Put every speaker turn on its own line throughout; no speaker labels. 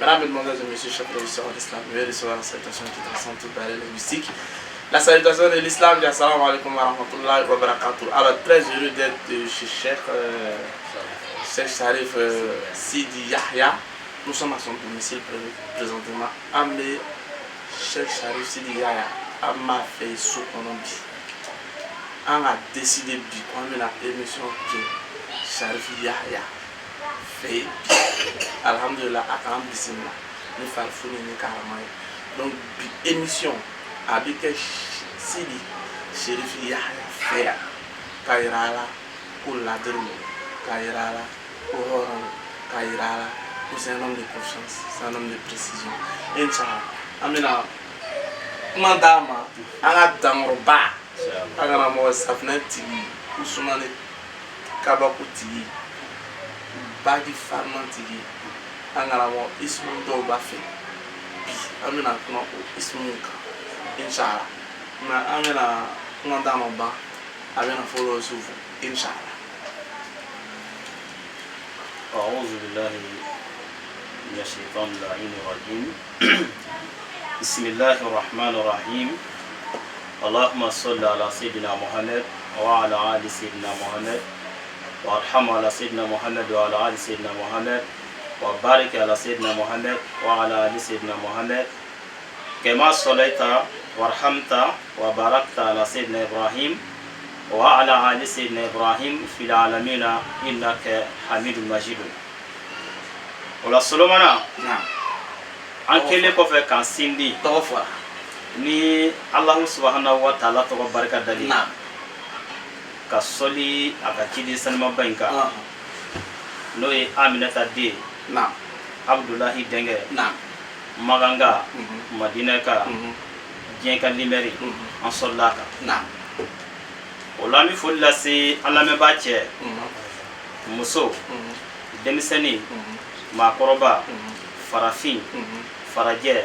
Mesdames, Mesdemoiselles et Messieurs, chers professeurs d'islam, veuillez recevoir la salutation qui transcende toute barrière linguistique. La salutation de l'islam, assalamu alaikum wa rahmatullahi wa barakatuh. Alors, très heureux d'être chez Cheikh Sharif Sidi Yahya. Nous sommes à son domicile présentement. Amé Cheikh Sharif Sidi Yahya a fait sous Colombie. On a décidé de prendre l'émission que Sharif Yahya fait. Alhamdulillah, à quand bismillah. Nous faisons fouiller carrément. Donc, émission avec Sidi Sharif Yahya fait. Kairala, pour la dermo, Kairala, pour Horan, Kairala, pour c'est un homme de confiance, c'est un homme de précision. Inch'Allah. Amina, Madama, Anna Damroba, Anna Mo Safnati, Usumane Kabakuti, Bagi Farmanti, Anna Mo Ismundo Bafi, Amina Kuno Ismunka, Inch'Allah. Amina Madama Ba. أبينا فولو سوفو إن شاء الله.
أعوذ بالله من الشيطان اللعين الرجيم. بسم الله الرحمن الرحيم. اللهم صل على سيدنا محمد وعلى آل سيدنا محمد وارحم على سيدنا محمد وعلى آل سيدنا محمد وبارك على سيدنا محمد وعلى آل سيدنا محمد كما صليت وارحمت وباركت على سيدنا إبراهيم وعلى آل سيدنا إبراهيم في العالمين إنك حميد مجيد. ولا سلامنا.
نعم.
أنكلي كوفي كان سيندي.
توفى.
ni Allah subhanahu wa ta'ala to baraka dali.
نعم.
كسولي أكيد سلمى بينكا. نوي آمنة دي.
نعم.
عبد الله دينغ.
نعم.
مغانغا. مدينة كا. جينكا ليمري. أنصلاكا.
نعم.
Olami fola se alameba che muso demiseni makoroba farafin faraje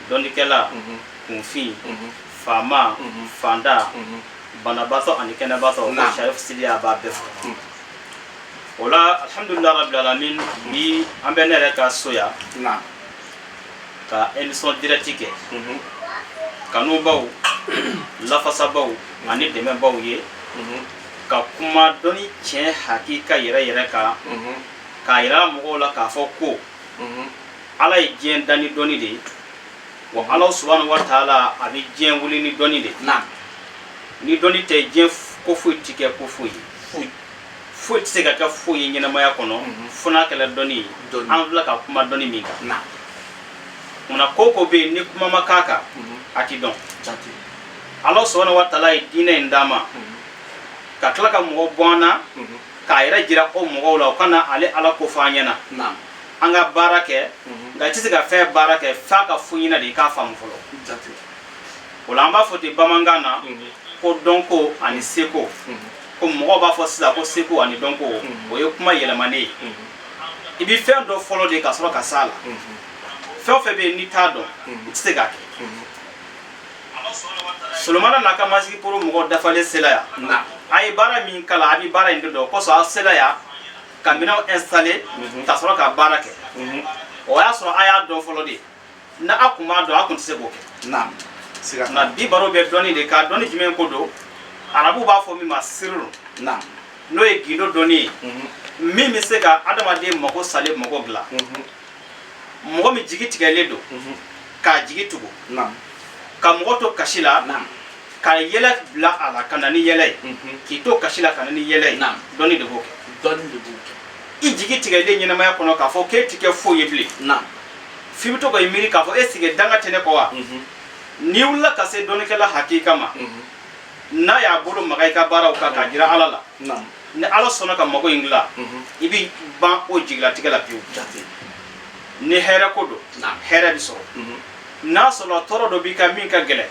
donikela kunfi fama fanda banabato anikena bato Sharif Sidi aba bef ola alhamdulillah rabbil alamin bi ambenere ka soya
na
ka émission directique kanu baw lafasa baw ani deme baw ye ka kuma doni cɛ hakika yɛrɛ ka ka yira mɔgɔw la k'a fɔ ko ala ye diɲɛ da ni dɔnni de wa ala subhanahu wa ta'ala a bɛ diɲɛ wuli ni dɔnni de ni dɔnni tɛ diɲɛ ko foyi tɛ kɛ ko foyi foyi tɛ se ka kɛ foyi ye ɲɛnamaya kɔnɔ fo n'a kɛra dɔnni ye an filɛ ka kuma dɔnni min kan munna ko ko bɛ yen ni kuma ma k'a kan a ti dɔn Allah subhanahu wa ta'ala ye diinɛ in d'a ma ka tila ka mɔgɔ bɔ an na k'a yɛrɛ jira o mɔgɔw la o kana ale ala ko fɔ an ɲɛna an ka baara kɛ nka i tɛ se ka fɛn baara kɛ f'a ka fɔ ɲɛna de i k'a faamu fɔlɔ o la an b'a fɔ ten bamanankan na ko dɔnko ani seko ko mɔgɔw b'a fɔ sisan ko seko ani dɔnko o ye kuma yɛlɛmanen ye i bɛ fɛn dɔ fɔlɔ de ka sɔrɔ ka s'a la fɛn o fɛn bɛ yen n'i t'a dɔn i tɛ se k'a kɛ Solomana n'a ka masigi pour mɔgɔ dafalen sela ya a ye baara min kala a bɛ baara in de dɔn kosɔn a sela ya ka minɛnw installer ka sɔrɔ ka baara kɛ o y'a sɔrɔ a y'a dɔn fɔlɔ de n'a a kun b'a dɔn a kun tɛ se k'o kɛ nka bi baro bɛ dɔnni de kan dɔnni jumɛn ko don arabu b'a fɔ min ma siriru n'o ye gindo dɔnni ye min bɛ se ka adamaden mago salen mago dilan mɔgɔ min jigi tigɛlen don k'a jigi tugu ka mɔgɔ to kasi la ka yɛlɛ bila a la ka na ni yɛlɛ ye k'i to kasi la ka na ni yɛlɛ ye dɔnni de b'o kɛ i jigi tigɛlen ɲɛnamaya kɔnɔ k'a fɔ k'e ti kɛ foyi ye bilen f'i bɛ to ka i miiri k'a fɔ e sigi danga tɛ ne kɔ wa n'i wulila ka se dɔnnikɛla hakika ma n'a y'a bolo maga i ka baaraw kan k'a jira ala la ni ala sɔnna ka mago in dilan i bɛ ban o jigilatigɛ la pewu ni hɛrɛ ko don hɛrɛ bɛ sɔrɔ n'a sɔrɔ tɔɔrɔ dɔ b'i ka min ka gɛlɛn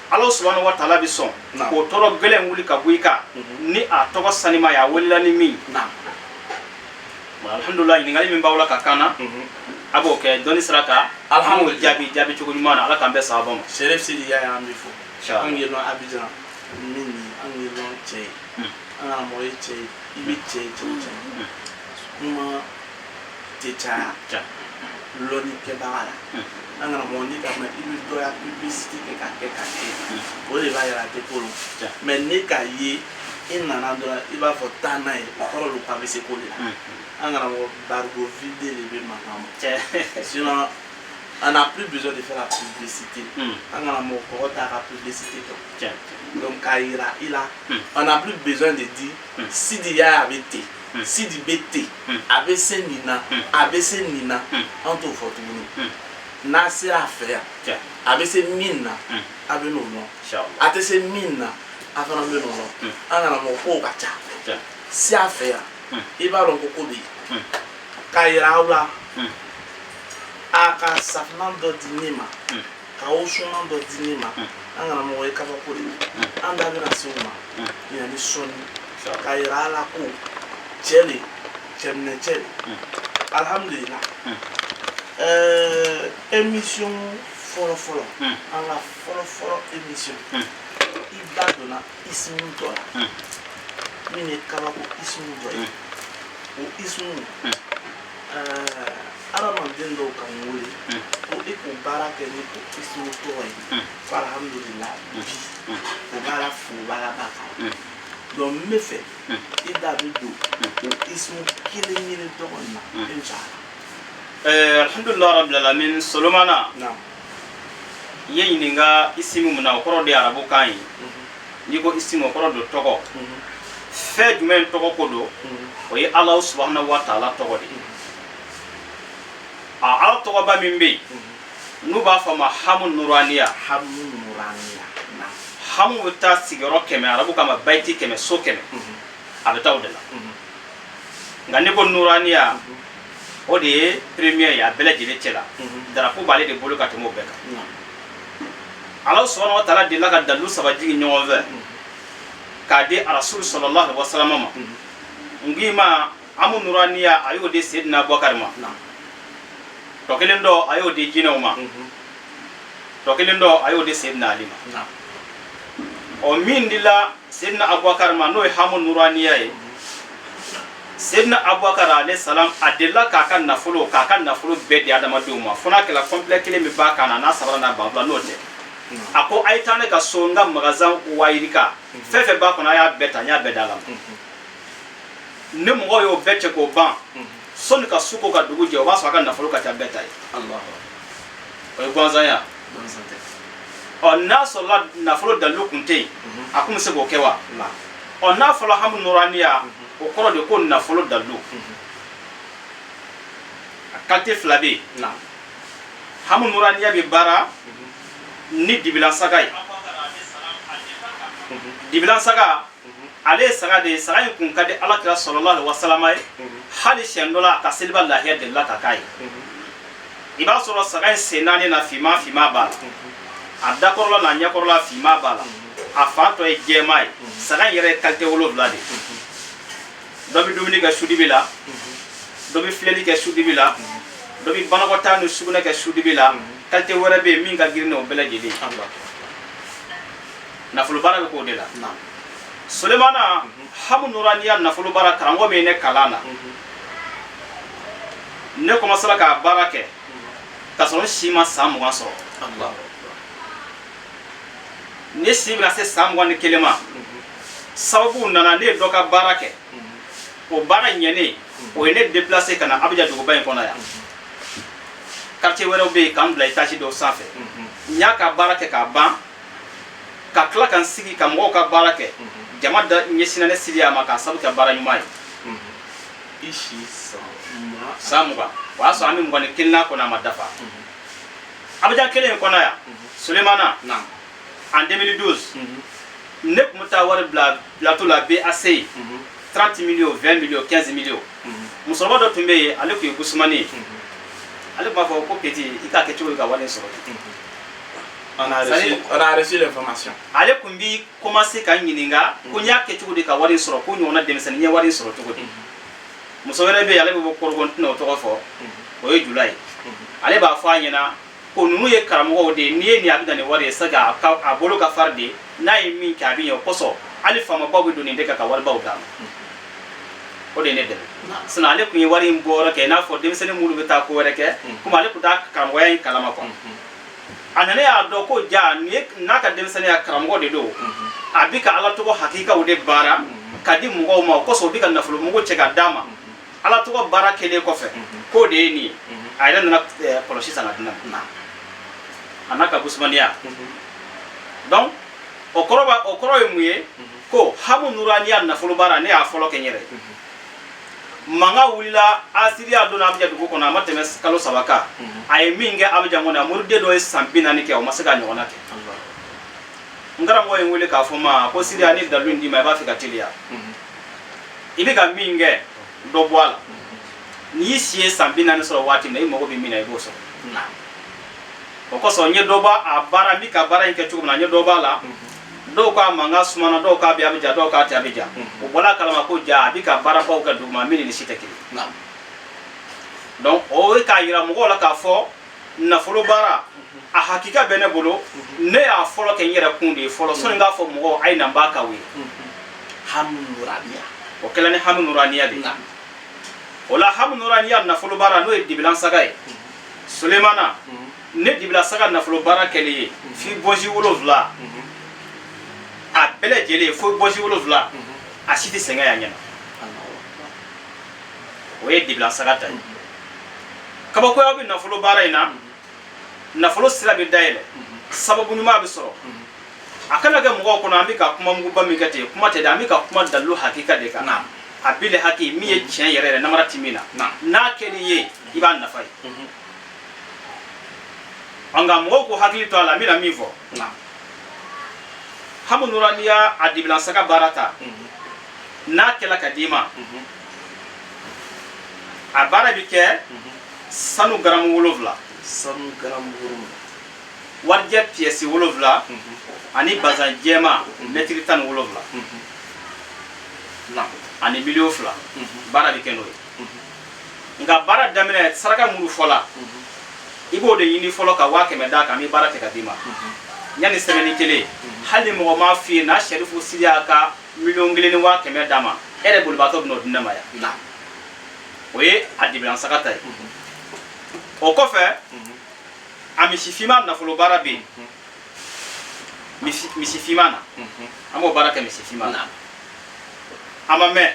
ala subhanahu wa ta'ala bɛ sɔn k'o tɔɔrɔ gɛlɛn wuli ka bɔ i kan ni a tɔgɔ sanima ye a welela ni min alhamdulillah ɲininkali min b'aw la ka kan na a b'o kɛ dɔnni sira kan alhamdulillah jaabi cogo ɲuman na ala k'an bɛɛ sababa ma
Sharif Sidi Yahya an bɛ fɔ an ye nɔ Abidjan min an ye nɔ cɛ ye an ka mɔgɔ ye cɛ ye i bɛ cɛ ye kuma tɛ caya lɔni kɛbaga la an kana mɔgɔ ni ka mɛ i bɛ dɔ ya publicité kɛ ka kɛ o de b'a yira a tɛ kolon mais ne k'a ye i nana dɔrɔn i b'a fɔ taa n'a ye o kɔrɔ don k'a bɛ se ko de la an kana mɔgɔ barigo vide de bɛ mankan bɔ sinon on n'a plus besoin de faire la publicité an kana mɔgɔ kɔgɔ t'a ka publicité kɛ donc k'a yira i la on n'a plus besoin de dire Sidi Yaya bɛ ten Sidi bɛ ten a bɛ se nin na a bɛ se nin na an t'o fɔ tuguni n'a sera a fɛ yan a bɛ se min na a bɛ n'o dɔn a tɛ se min na a fana bɛ n'o dɔn an kana mɔgɔ kow ka ca si a fɛ yan i b'a dɔn ko bɛ yen k'a yira aw la a ka safunɛ dɔ di ne ma ka wusulan dɔ di ne ma an kana mɔgɔ ye kabako de an da bɛna se o ma yanni sɔnni k'a yira a la ko cɛ de cɛminɛ cɛ de alhamdulilah émission fɔlɔ an ka fɔlɔ émission i da donna ismu dɔ la min ye kabako ismu dɔ ye o ismu adamaden dɔw ka n wele ko e k'o baara kɛ ni o ismu tɔgɔ ye ko alhamdulilah bi o baara foroba b'a kan donc n bɛ fɛ i da bɛ don o ismu kelen tɔgɔ in na inshallah.
Alhamdulillah rabbil alamin Solomana ye ɲininka isimu mun na o kɔrɔ de ye arabukan ye n'i ko isimu o kɔrɔ do tɔgɔ fɛn jumɛn tɔgɔ ko do o ye Alahu subhanahu wa ta'ala tɔgɔ de ye Ala tɔgɔba min bɛ yen n'u b'a fɔ a ma hamu nuraniya hamu bɛ taa sigiyɔrɔ 100 arabu k'a ma bayti 100 so 100 a bɛ taa o de la nka n'i ko nuraniya o de ye premier ye a bɛɛ lajɛlen cɛ la drapeau b'ale de bolo ka tɛmɛ o bɛɛ kan Ala subhanahu wa ta'ala delila ka dalu 3 jigin ɲɔgɔn fɛ k'a di Rasul sallallahu alaihi wasallam ma ngi ma amu nuraniya a y'o di Sayyidina Abubakar ma tɔ kelen dɔ a y'o di jinɛw ma tɔ kelen dɔ a y'o di Sayyidina Ali ma ɔ min dila Sayyidina Abubakar ma n'o ye hamu nuraniya ye Sayyidina Abubakar alayhi salam a delila k'a ka nafolo bɛɛ di adamadenw ma fo n'a kɛla complet kelen min b'a kan na n'a sabara n'a banfula n'o tɛ a ko a ye taa ne ka so n ka magasin wayirika fɛn fɛn b'a kɔnɔ a y'a bɛɛ ta n y'a bɛɛ d'a la ni mɔgɔw y'o bɛɛ cɛ k'o ban sɔnni ka su ko ka dugu jɛ o b'a sɔrɔ a ka nafolo ka ca bɛɛ ta ye o ye ganzanya ɔ n'a sɔrɔla nafolo dalu kun tɛ yen a kun bɛ se k'o kɛ wa ɔ n'a fɔra hamu nuraniya o kɔrɔ de ko nafolo dalu a qualité fila bɛ yen hamu nuraniya bɛ baara ni dibilan saga ye dibilan saga ale ye saga de ye saga in kun ka di Alakira sallallahu alaihi wasallam ye hali siɲɛ dɔ la a ka seliba lahiya delila ka k'a ye i b'a sɔrɔ saga in sen naani na finman b'a la a dakɔrɔla n'a ɲɛkɔrɔla finman b'a la a fan tɔ ye jɛman ye saga in yɛrɛ ye qualité 7 de dɔ bɛ dumuni kɛ sudibi la dɔ bɛ filɛli kɛ sudibi la dɔ bɛ banakɔtaa ni sugunɛ kɛ sudibi la qualité wɛrɛ bɛ yen min ka girin n'o bɛɛ lajɛlen nafolo baara bɛ k'o de la Sulemana hamu nuraniya nafolo baara karamɔgɔ min ye ne kalan na ne commencera k'a baara kɛ ka sɔrɔ n si ma san 20 sɔrɔ ne si bɛna se san 21 ma sababu nana ne ye dɔ ka baara kɛ o baara ɲɛnen o ye ne déplacé ka na Abidjan duguba in kɔnɔ yan quartier wɛrɛw bɛ yen k'an bila étage dɔw sanfɛ n y'a ka baara kɛ k'a ban ka tila ka n sigi ka mɔgɔw ka baara kɛ jama da ɲɛsinna ne sigi a ma k'a sabu kɛ baara ɲuman ye san 20 o y'a sɔrɔ an bɛ 21 kɔnɔ a ma dafa Abidjan kelen in kɔnɔ yan Sulemana en 2012 ne tun bɛ taa wari bila plateau la BAC 30 millions 20 millions 15 millions musokɔrɔba dɔ tun bɛ yen ale tun ye Gusumani ye ale tun b'a fɔ ko Peti i k'a kɛ cogo di ka wari in sɔrɔ
on a reçu l'information
ale tun bi commencer ka ɲininka ko n y'a kɛ cogo di ka wari in sɔrɔ ko ɲɔgɔnna denmisɛnnin n ye wari in sɔrɔ cogo di muso wɛrɛ bɛ yen ale bɛ bɔ Kɔrɔgɔn tɛna o tɔgɔ fɔ o ye Jula ye ale b'a fɔ a ɲɛna ko ninnu ye karamɔgɔw de ye n'i ye nin a bɛ na nin wari ye c'est que a bolo ka fari de n'a ye min kɛ a bɛ ɲɛ o kosɔn hali faamabaw bɛ don nin de kan ka waribaw d'a ma o de ne dɛmɛ sinon ale kun ye wari in bɔra kɛ n'a fɔ denmisɛnnin minnu bɛ taa ko wɛrɛ kɛ komi ale kun t'a karamɔgɔya in kalama quoi a nana y'a dɔn ko ja n'a ka denmisɛnninya karamɔgɔ de don a bi ka ala tɔgɔ hakikaw de baara ka di mɔgɔw ma o kosɔn o bi ka nafolo mugu cɛ ka d'a ma ala tɔgɔ baara kɛlen kɔfɛ k'o de ye nin ye a yɛrɛ nana kɔlɔsi san ka di ne ma a n'a ka busumaniya donc o kɔrɔ ye mun ye ko hamu nuraniya nafolo baara ne y'a fɔlɔ kɛ n yɛrɛ manga wulila asiriya don Abijan dugu kɔnɔ a ma tɛmɛ kalo 3 kan a ye min kɛ Abijan kɔnɔ a muruden dɔ ye san 40 kɛ o ma se ka ɲɔgɔnna kɛ n karamɔgɔ ye n wele k'a fɔ ma ko Siriya ni dalu in d'i ma i b'a fɛ ka teliya i bɛ ka min kɛ dɔ bɔ a la n'i y'i si ye san 40 sɔrɔ waati min na i mago bɛ min na i b'o sɔrɔ o kosɔn n ye dɔ bɔ a baara n bɛ ka baara in kɛ cogo min na n ye dɔ b'a la dɔw k'a mankan sumana dɔw k'a bɛ Abijan dɔw k'a tɛ Abijan o bɔla kalama ko ja a bɛ ka baarabaw kɛ duguma min ni si tɛ kelen donc o ye k'a yira mɔgɔw la k'a fɔ nafolo baara a hakika bɛ ne bolo ne y'a fɔlɔ kɛ n yɛrɛ kun de ye fɔlɔ sɔni k'a fɔ mɔgɔw a ye na n b'a k'aw ye
hamu nuraniya
o kɛla ni hamu nuraniya de ye o la hamu nuraniya nafolo baara n'o ye dibilan saga ye Sulemana ne dibilan saga nafolo baara kɛli ye f'i bɔsi 7 a bɛɛ lajɛlen fo bɔsi 7 a si tɛ sɛgɛn y'a ɲɛna o ye dibilan saga ta ye kabakoya bɛ nafolo baara in na nafolo sira bɛ dayɛlɛ sababu ɲuman bɛ sɔrɔ a kana kɛ mɔgɔw kɔnɔ an bɛ ka kuma muguba min kɛ ten kuma tɛ dɛ an bɛ ka kuma dalilu hakika de kan a bile haki min ye tiɲɛ yɛrɛ yɛrɛ namara ti min na n'a kɛli ye i b'a nafa ye nka mɔgɔw ko hakili to a la n bɛna min fɔ hamu nuraniya a dibilan saga baara ta n'a kɛla ka d'i ma a baara bɛ kɛ sanu garamu 7
sanu garamu 7
warijɛ piyɛsi 7 ani bazan jɛma mɛtiri 17 ani miliyon 2 baara bɛ kɛ n'o ye nka baara daminɛ saraka minnu fɔla i b'o de ɲini fɔlɔ ka 100 d'a kan an bɛ baara kɛ ka d'i ma yanni sɛbɛnni kelen hali ni mɔgɔ m'a f'i ye n'a Sɛrifu Siriya ka miliyɔn 1 ni 100 d'a ma e yɛrɛ bolibaatɔ bɛ n'o di ne ma yan o ye a dibilan saga ta ye o kɔfɛ a misi finman nafolo baara bɛ yen misi finman na an b'o baara kɛ misi finman na a ma mɛn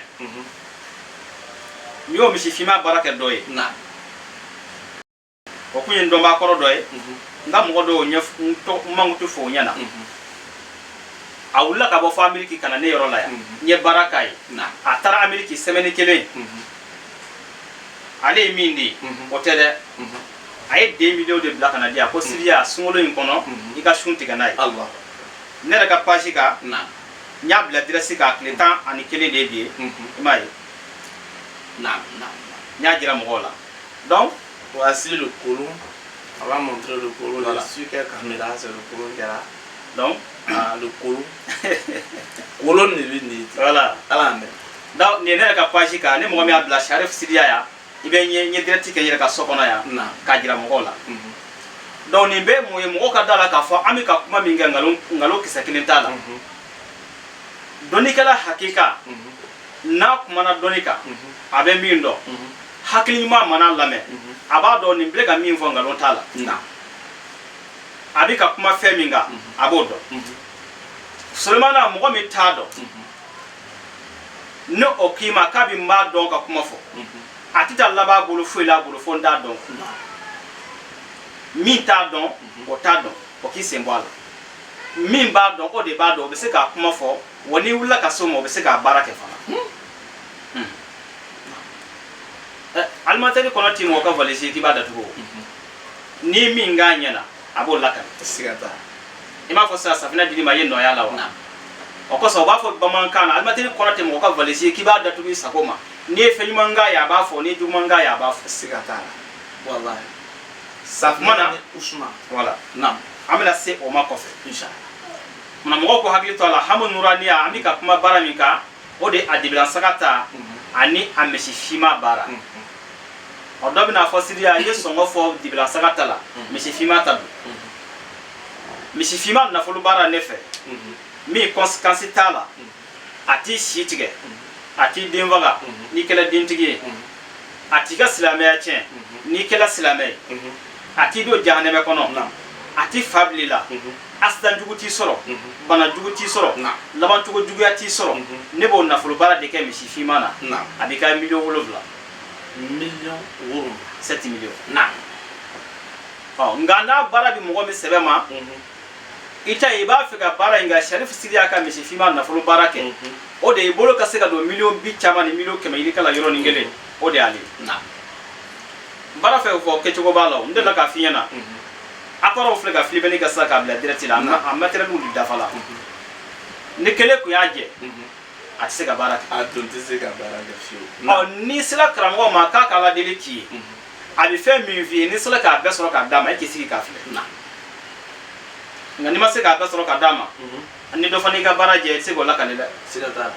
n y'o misi finman baara kɛ dɔ ye o kun ye n dɔnbaa kɔrɔ dɔ ye n ka mɔgɔ dɔw n mankutu fɔ o ɲɛna a wulila ka bɔ fɔ Ameriki ka na ne yɔrɔ la yan n ye baara k'a ye a taara Ameriki semaine 1 ale ye min di o tɛ dɛ a ye 2 millions de bila ka na di yan ko Siriya sunkalo in kɔnɔ i ka sun tigɛ n'a ye ne yɛrɛ ka page kan n y'a bila direct kan tile 11 de ye bi ye i m'a ye n y'a jira mɔgɔw la donc
voici le colon on va montrer le colon voilà. Je suis quelle caméra c'est le colon qui est là
donc
le colon colon de lui
voilà
ala
donc ne yɛrɛ ka page kan ni mɔgɔ min y'a bila Sɛrifu Siriya ya i bɛ ɲɛ direct kɛ n yɛrɛ ka so kɔnɔ yan k'a jira mɔgɔw la donc nin bɛ mun ye mɔgɔw ka da la k'a fɔ an bɛ ka kuma min kɛ nkalon kisɛ kelen t'a la dɔnnikɛla hakika n'a kumana dɔnni kan a bɛ min dɔn hakili ɲuman mana lamɛn a b'a dɔn nin bɛ ka min fɔ nkalon t'a la a bɛ ka kuma fɛn min kan a b'o dɔn Sulemana mɔgɔ min t'a dɔn ne o k'i ma k'a bɛ n b'a dɔn ka kuma fɔ a tɛ taa laban bolo foyi la bolo fo n t'a dɔn min t'a dɔn o t'a dɔn o k'i sen bɔ a la min b'a dɔn o de b'a dɔn o bɛ se k'a kuma fɔ wa n'i wulila ka se o ma o bɛ se k'a baara kɛ fana alimɛtɛri kɔnɔ ti mɔgɔ ka valise k'i b'a datugu ni min k'a ɲɛna a b'o lakana i m'a fɔ sisan safinɛ dili ma i ye nɔya la wa o kosɔn o b'a fɔ bamanankan na alimɛtɛri kɔnɔ tɛ mɔgɔ ka valise k'i b'a datugu i sago ma n'i ye fɛn ɲuman k'a ye a b'a fɔ n'i ye juguman k'a ye a b'a fɔ
siga t'a la walahi safinɛ ni usuma
voilà an bɛna se o ma kɔfɛ inshallah mɔgɔw ko hakili to a la hamu nuraniya an bɛ ka kuma baara min kan o de a dibilan saga ta ani a misi finman baara o dɔ bɛna fɔ Siriya i ye sɔngɔ fɔ dibilan saga ta la misi finman ta don misi finman nafolo baara ne fɛ min conséquence t'a la a t'i si tigɛ ati denvaga ni kala dentigi ati ka silamaya tiɲɛ ni kala silamɛ ati do jahannama kɔnɔ ati fablila asdan jugu ti sɔrɔ bana jugu ti sɔrɔ laban cogo juguya ti sɔrɔ ne b'o nafolo baara de kɛ misi finman na a b'i ka $7
million
7 millions nga n'a baara bi mɔgɔ min sɛbɛ ma i b'a fɛ ka baara in nka Sharif Sidi y'a ka misi finman nafolo baara kɛ o de i bolo ka se ka don million 50 caman ni million 100 yiri kala yɔrɔnin kelen o de y'ale baara fɛ fɔ kɛcogo b'a la n delila k'a f'i ɲɛna appareil filɛ ka filibɛnni kɛ sisan k'a bila direct la a matériel wuli dafa la ni kelen kun y'a jɛ a tɛ se ka baara kɛ
a tun tɛ se ka baara kɛ fiyewu
ni sera karamɔgɔ ma k'a k'ala deli k'i ye a bɛ fɛn min f'i ye ni sera k'a bɛɛ sɔrɔ k'a d'a ma e k'i sigi k'a filɛ nka n'i ma se k'a bɛɛ sɔrɔ k'a d'a ma ni dɔ fana y'i ka baara jɛ i tɛ se k'o lakale dɛ
siga t'a la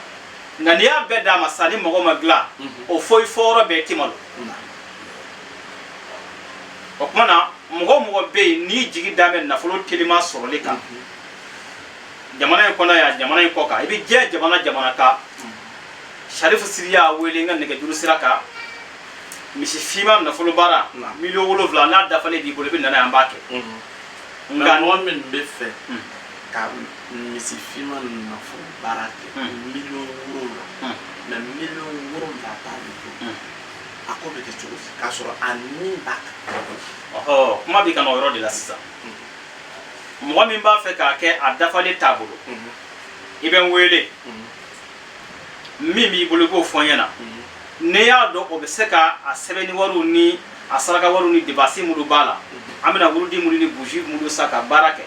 nka n'i y'a bɛɛ d'a ma sisan ni mɔgɔ ma dilan o foyi fɔ yɔrɔ bɛɛ ti malo o kuma na mɔgɔ bɛ yen n'i jigi da bɛ nafolo telima sɔrɔli kan jamana in kɔnɔ yan jamana in kɔ kan i bɛ diɲɛ jamana kan Sharif Sidi y'a wele n ka nɛgɛjuru sira kan misi finman nafolo baara $7 million n'a dafalen b'i bolo i bɛ na yan b'a kɛ
nka mɔgɔ min bɛ fɛ ka misi finman nafolo baara kɛ $7 million mais $7 million t'ale bolo a ko bɛ kɛ cogo di k'a sɔrɔ a ni b'a kan
kuma b'i ka na o yɔrɔ de la sisan mɔgɔ min b'a fɛ k'a kɛ a dafalen t'a bolo i bɛ n wele min b'i bolo i b'o fɔ n ɲɛna n'i y'a dɔn o bɛ se ka a sɛbɛnni wariw ni a saraka wariw ni dépense minnu b'a la an bɛna wurudi minnu ni bougie minnu san ka baara kɛ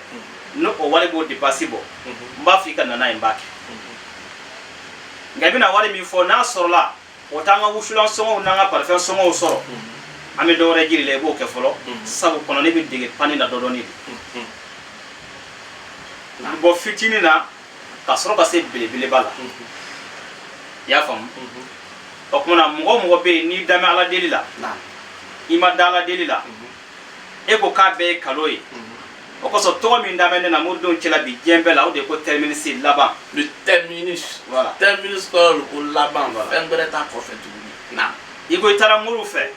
ni o wari b'o dépense bɔ n b'a fɔ i ka na n'a ye n b'a kɛ nka i bɛna wari min fɔ n'a sɔrɔla o t'an ka wusulan sɔngɔw n'an ka parfum sɔngɔw sɔrɔ an bɛ dɔ wɛrɛ jiri la i b'o kɛ fɔlɔ sabu kɔnɔ ne bɛ dege pani na dɔɔnin de bɔ fitinin na ka sɔrɔ ka se belebeleba la i y'a faamu o kuma na mɔgɔ bɛ yen n'i da mɛ ala deli la i ma da ala deli la e ko k'a bɛɛ ye kalo ye o kosɔn tɔgɔ min da mɛ ne na moridenw cɛla bi diɲɛ bɛɛ la o de ko terminus laban
le terminus
voilà
terminus kɔrɔ ko laban fɛn wɛrɛ t'a kɔfɛ tuguni
i ko i taara moriw fɛ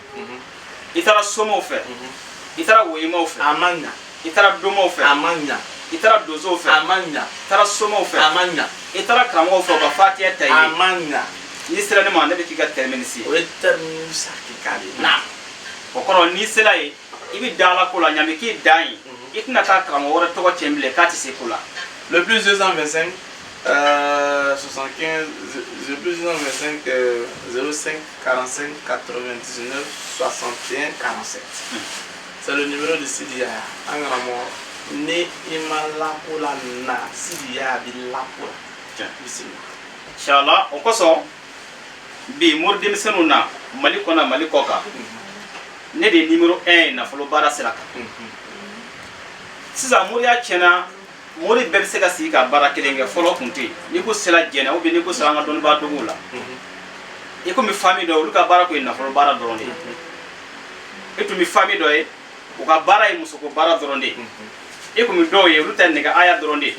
i taara somaw fɛ i taara woyimaw fɛ
a ma ɲa
i taara domaw fɛ
a ma ɲa
i taara donsow fɛ
a ma ɲa
i taara somaw fɛ
a ma ɲa
i taara karamɔgɔw fɛ u ka fatiya ta i
a
ye
ma ɲa
n'i sera ne ma ne bɛ k'i ka terminus ye
o ye terminus hakika de ye
o kɔrɔ n'i sera ye i bɛ da ala ko la ɲami k'i dan ye i tɛna taa karamɔgɔ wɛrɛ tɔgɔ cɛn bilen k'a tɛ se ko la
le plus 225 75 le plus 225 05 45 99 61 47 c'est le numéro de Sidi Yaya an karamɔgɔ ni i ma lako la na Sidi Yaya bɛ lako la bisimila
inshallah o kosɔn bi mori denmisɛnninw na mali kɔnɔ mali kɔ kan ne de ye numéro 1 ye nafolo baara sira kan sisan moriya tiɲɛna mori bɛɛ bɛ se ka sigi ka baara kelen kɛ fɔlɔ kun tɛ yen n'i ko sera jɛnɛ ou bien n'i ko sera an ka dɔnnibaa dogow la i komi famille dɔ olu ka baara kun ye nafolo baara dɔrɔn de ye e tun bɛ famille dɔ ye u ka baara ye musoko baara dɔrɔn de ye e komi dɔw ye olu ta ye nɛgɛ aya dɔrɔn de ye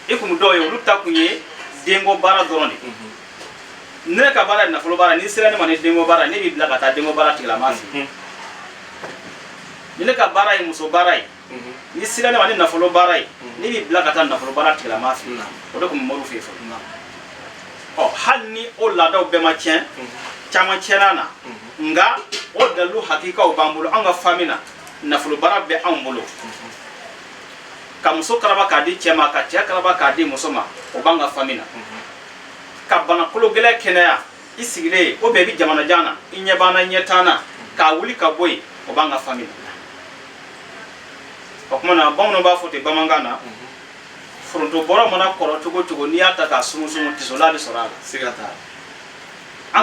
e komi dɔw ye olu ta kun ye denko baara dɔrɔn de ye ne ka baara ye nafolo baara n'i sera ne ma ni denko baara ne b'i bila ka taa denko baara tigilama fɛ ni ne ka baara ye muso baara ye n'i sera ne ma ni nafolo baara ye ne b'i bila ka taa nafolo baara tigilama fɛ o de tun bɛ mɔriw fɛ yen fɔlɔ hali ni o laadaw bɛɛ ma tiɲɛ caman tiɲɛna na nka o dalilu hakikaw b'an bolo an ka famille na nafolo baara bɛ anw bolo ka muso karaba k'a di cɛ ma ka cɛ karaba k'a di muso ma o b'an ka famille na ka bana kolo gɛlɛn kɛnɛya i sigilen o bɛɛ bɛ jamana jan na i ɲɛ b'an na ɲɛ t'an na k'a wuli ka bɔ yen o b'an ka famille na o kuma na bamananw b'a fɔ ten bamanankan na foronto bɔrɔ mana kɔrɔ cogo cogo n'i y'a ta k'a sumu tisola bɛ sɔrɔ a la
siga t'a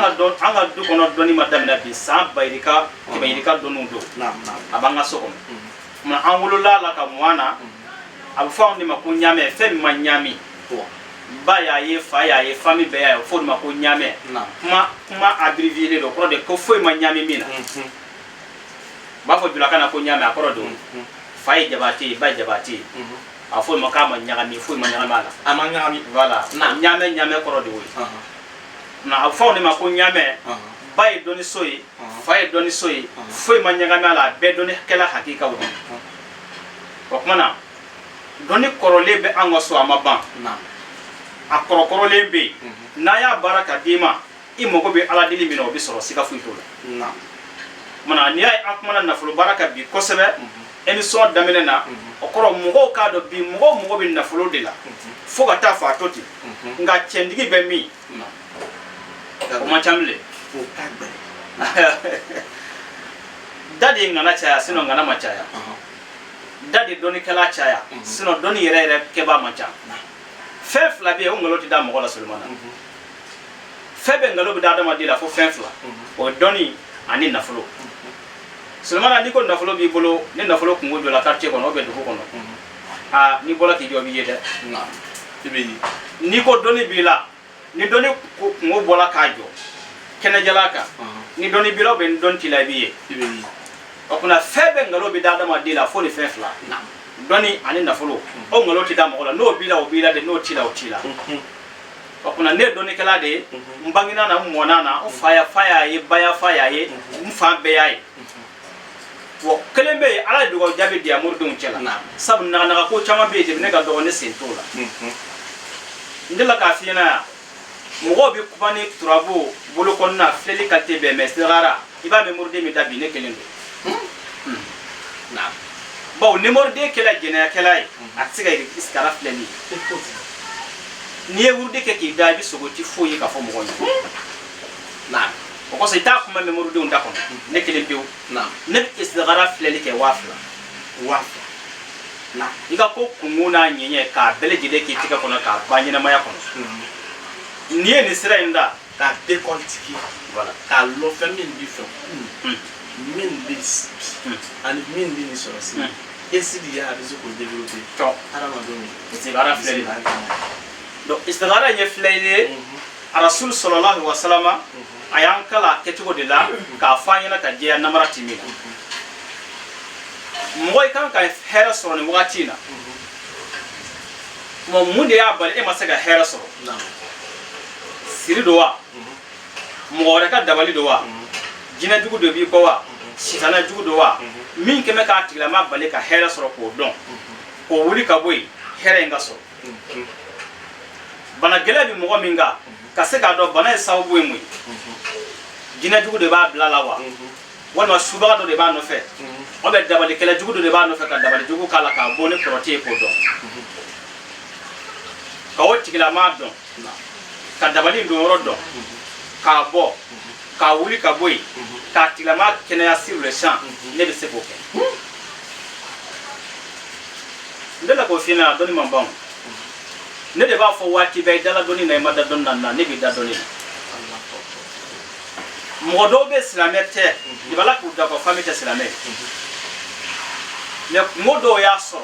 la an ka du kɔnɔ dɔnni ma daminɛ bi san bayirika kɛmɛ yirika dɔnniw don a b'an ka so kɔnɔ kuma an wolola la ka mɔn na a bɛ fɔ anw de ma ko ɲaamɛ fɛn min ma ɲaami ba y'a ye fa y'a ye famille bɛɛ y'a ye fɔ de ma ko ɲaamɛ kuma abbrévié don kɔrɔ de ko foyi ma ɲaami min na b'a fɔ julakan na ko ɲaamɛ a kɔrɔ don fa ye jabate ye ba ye jabate ye a fɔ ma k'a ma ɲagami foyi ma ɲagami a la
a ma ɲagami
voilà ɲaamɛ kɔrɔ de y'o ye na fa ne ma ko nyame bay doni soyi fay doni soyi foy ma nyagame ala be doni kala hakika wudi o kuma doni korole be ango so amaba a korole be na ya baraka dima imogo be ala dili mino bi soro sika fuito la mana ni ay akmana na fulu baraka bi kosebe émission damene na okoro mugo ka do bi mugo bi na fulu de la fo ga ta fa toti nga chendigi be mi o ma chamle o kagbe dadi ngana chaya sino ngana machaya dadi doni kala chaya sino doni yere keba macha fef la be o ngoloti da mugo la sulmana febe ngalo bi da ma dila fo fef la o doni ani na fulu sulmana ni ko na fulu bi bolo ni na fulu kungo do la quartier kono be do kono ni bola ki jobi yede na tibi ni ko doni bi la ni doni kungo bola ka jo kena jalaka ni doni bi lo ben don tilabiye tibi okuna febe ngalo bi da ma dila fo ni fef la na doni ani na fulu o ngalo ti da mo la no bi la o bi la de no tila o tila okuna ne doni kala de mbangina na mwona na o faya ye baya faya ye mfa be yayi wo kelembe ala dugo jabe dia murdun cela sab na ko chama be de ne ga do ne sentola ndela ka fina mo bi kubani turabo bolo konna fleli kalte be mesrara iba me murde mi dabi ne kelendo na bo ne murde kela jena kela atiga iskara fleli ni e wurde ke ki dabi sogoti foyi ka fo mo gonyo na o ko se ta kuma me murde on dakon ne kelembe na ne iskara fleli ke wafla na iga ko kumuna nyenye ka bele jide ki tika kono ka banyina maya kono ni e ni sira inda ka décortiquer voilà ka lo fe min bi fe min bis and min bi ni so si esi dia abizo ko développer to ara ma domi istighara fleli do istighara nye fleli rasul sallallahu alaihi wasallam ayan kala ketugo de la ka fanyina ka je namara timina moy kan ka hera so ni watina mo munde ya bal e masaga hera so siri do wa mo re ka dabali do wa jina jugu do bi ko wa sitana jugu do wa min ke me ka tigla ma bale ka hera so ko don ko wuri ka boy hera nga so bana gele bi mo minga ka se ka do bana sawu mu jina jugu do ba blala wa wala suba do de ba no fe o be dabali kala jugu do de ba no fe ka dabali jugu kala ka bone proté ko do ka wotti kala ma do ka dabali do rodo ka bo ka wuli ka boy ka tilama kena ya sur le champ ne be se boke ndela ko fina doni mambon ne de ba fo wati be dala doni na ma da don na ne bi da doni modo be islamete ibala ku da ko famite islamete ne modo ya so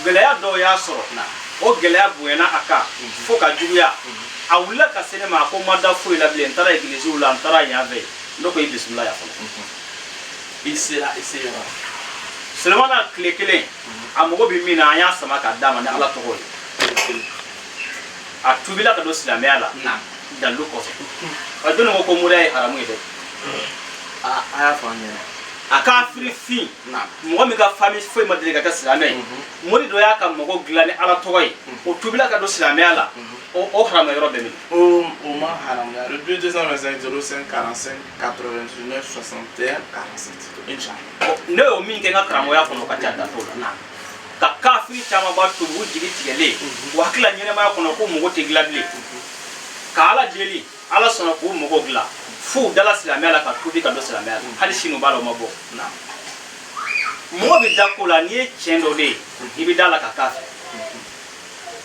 gele ya do ya so na o gele ya buena aka fo ka juya awula ka sene ma ko mada fo ila blen tara iglesia ula tara ya ve ndoko bismillah ya fo isira Selemana klekele amogo bi mina anya sama ka dama ne ala to hoy atubila ka do islamé ala na dalu ko aduna ko muray haramu ide aya fanya akafiri fi na mo mi ga fami foi madre ga islamé mori do ya ka mogo glane ala to hoy o tubila ka do islamé ala o haram yoro be mi o ma haram ya le 225 05 45 89 61 47 inshallah ne o mi ke ngakra mo ya kono ka tada to na ka kafiri chama ba to wujigi tigele wa kila nyene ma kono ko mo gote glable ka ala deli ala sona ko mo go gla fu dala islamé ala ka tubi ka do islamé ala hali shinu balo mabo na mo bi dakola ni chendo de ibi dala ka kafiri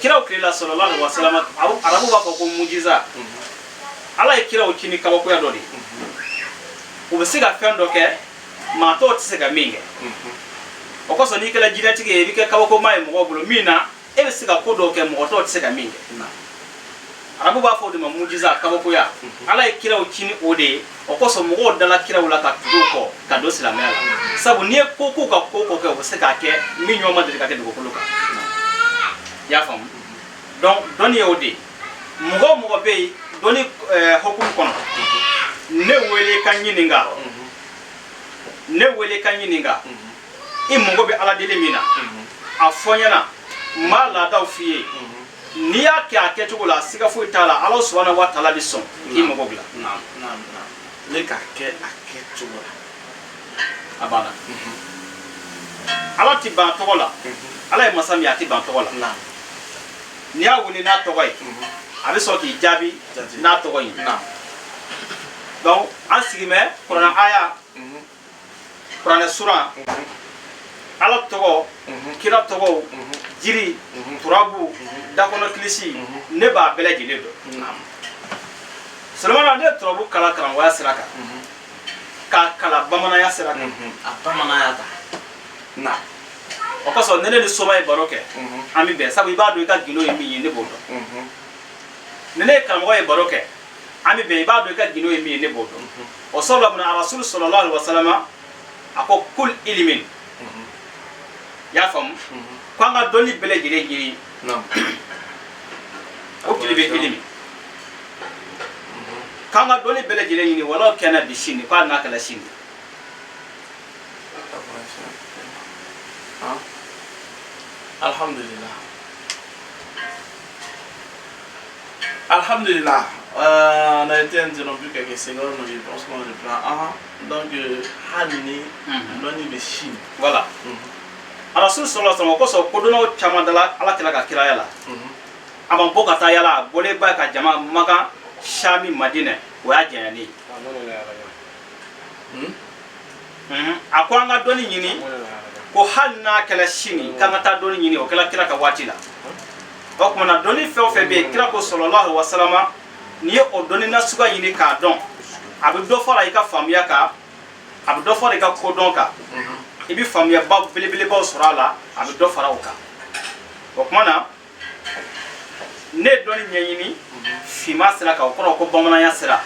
kira ukila sallallahu alaihi wasallam arabu ba ko mujiza ala kira ukini ka ko ya dodi ubesiga fendo ke ma to tsega minge okoso ni kala jidati ke bike ka ko mai mo bulo mina e besiga ko do ke mo to tsega minge arabu ba fo de ma mujiza ka ko ya ala kira ukini ode okoso mo dala kira ula ka tuko ka do silamela sabu ni ko ke ubesiga ke minyo ma de ka ke do ko luka ya fam donc doni odi mugo be doni hokum kono ne wele kan yininga ne wele kan yininga i mogo be ala dele mina a fonyana ma la daw fiye ni ya ke aketu la siga fu tala ala subhanahu wa ta'ala bison i mogo bla
naam le ka ke aketu
abana ala ti ban to la ala e masami ati ban to la
naam
ni ya woni na to koy abi so ki jabi na to koy
naam
donc asigime Quran aya Quran sura ala togo kira togo jiri turabu dakono klisi ne ba beleji le do Solomon ne turabu kala kala wa siraka ka kala bamana ya siraka
bamana ya ta na
o ko so nene ni soma e baroke ami be sabu ibadu ka gino yimi ne bodo nene kalmo e baroke ami be ibadu ka gino yimi ne bodo o sallallahu alaihi rasul sallallahu alaihi wasallam ako kul ilimin ya fam kwanga doni bele jire jiri
no
o kilibe ilimi kanga doni bele jire ni wala kana bishini kwa na kala shini
Alhamdulillah. On a été interrompu quelques secondes, je pense qu'on reprend. Donc, Hanini, Noni de Chine.
Voilà. Rasul sallallahu alaihi wasallam ko dono chamadala ala kila ka kira yala aban boka ta yala bole ba ka jama maka shami madina wa jani akwanga doni nyini ko hanna kala shini kanga ta doni nyini o kala kira ka watila o kuma na doni fe be kira ko sallallahu alaihi wasallam ni o doni na suga yini ka don abu do fara ika famya ka abu do fara ika ko don ka ibi famya ba belebele ba surala abu do fara uka o kuma na ne doni nyini fima sira ka ko bamana ya sira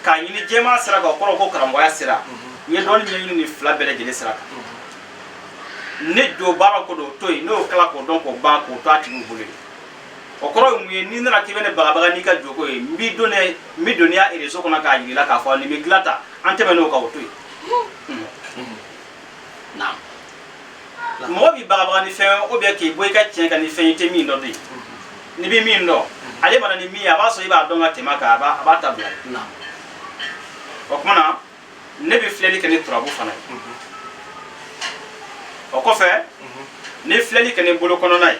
ka yini jema sira ka ko karambo ya sira ni doni nyini ni fla bele jele sira ka ne do bara ko do toy no kala ko don ko ba ko to ati ngule o koro mu ni na ki bene baga ni ka jogo e mi doni ya ere so ko na ka yini la ka fa ni mi glata ante me no ka o toy
naam
mo bi baga ni fe o be ke boy ka tien ka ni fe te mi ndo di ni bi mi ndo ale mana ni mi aba so iba donga tema ka aba tabla
naam
o kuma na ne bi fleli ke ni turabu fana o ko fe ni fleli ke ni bolo kono nay